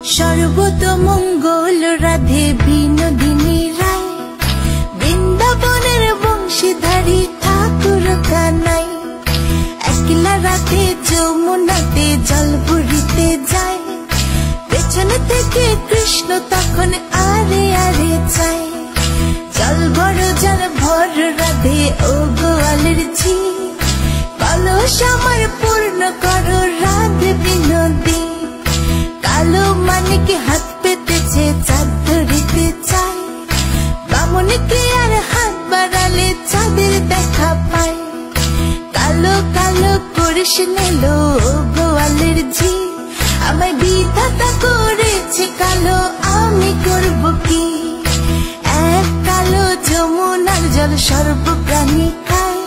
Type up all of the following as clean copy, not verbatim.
সর্বতমঙ্গল রাধে বিনোদিনী রায়, বৃন্দাবনের বংশীধারী ঠাকুর কানাই। একলা রাধে যমুনাতে জল ভরিতে যায়, পেছনে থেকে কৃষ্ণ তখন আরে আরে চায়। জল ভর রাধে ও গোয়ালের ঝি, কলস আমার পূর্ণ করো রাধে বিনোদী। কালো মানিকে হাত পেতেছে চাঁদ ধরিতে চায়, বামুনিকে আর হাত বাড়ালে চাঁদের দেখা পায়। কালো কালো করিস নিলো গোয়ালের ঝি, আমায় বিধাতা করেছে কালো, আমি করব কি? এক কালো যমুনার জল সর্বপ্রাণী খায়,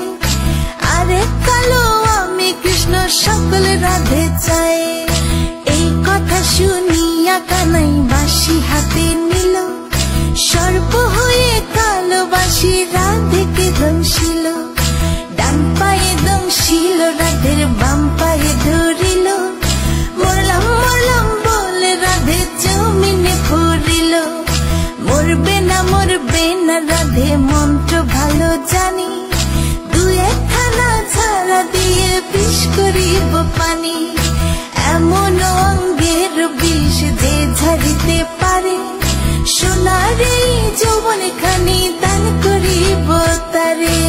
আরেক কালো আমি কৃষ্ণ সকল রাধে চাই। এই কথা শুনিয়া কানাই বাঁশি হাতে নিল, সর্প হয়ে কালো বাঁশি রাধেকে দংশিল। ডান পায়ে দংশিল রাধের, বাম পায়ে ধরিল, মরলাম মরলাম বলে রাধে জমিনে পড়িল। মরবে না রাধে মন্ত্র ভালো জানি, দু একখানা ঝাড়া দিয়ে বিষ করিব পানি। এমন অঙ্গের বিষ যে ঝাড়িতে পারে, সোনার এই যৌবন খানি দান করিব তারে।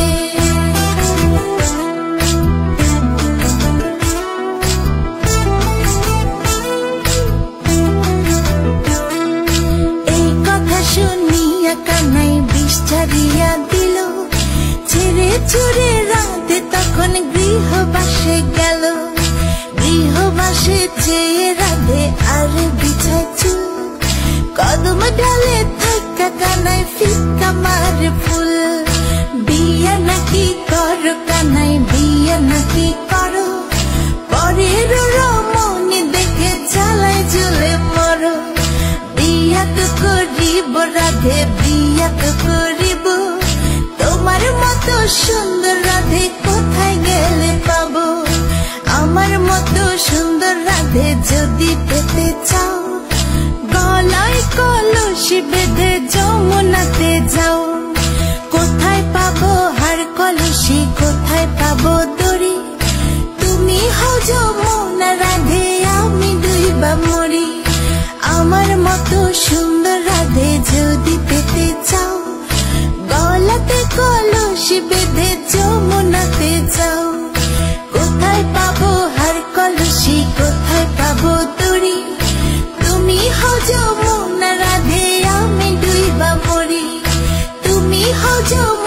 এই কথা শুনিয়া কানাই বিষ ঝাড়িয়া দিল, ছেড়ে ছুড়ে রাধে তখন গৃহবাসে গেল। গৃহবাসে যেয়ে রাধে আর বিছায় চুল, কদম ডালে থাকা কানাই ফিক্কা মারে ফুল। বিয়া নাকি করো কানাই, বিয়া নাকি করো, পরের রমণী দেখে জ্বালায় জ্বলে মরো। বিয়া তো করিব রাধে, বিয়া তো করিব, তোমার মতো সুন্দর রাধে কোথায় গেলে পাবো? আমার মতো সুন্দর রাধে যদি পেতে চাও, গলায় কলসি বেঁধে যমুনাতে যাও। কোথায় পাবো হার কলসি, কোথায় পাবো দড়ি? তুমি হও যমুনা রাধে, আমি ডুইবা মরি। আমার মতো সুন্দর রাধে যদি পেতে চাও, গলাতে কলসি বেঁধে যমুনাতে যাও। কোথায় পাবো হার কলসি, কোথায় পাবো দড়ি? তুমি হও যমুনা রাধে, আমি ডুইবা মরি। তুমি হও যমুনা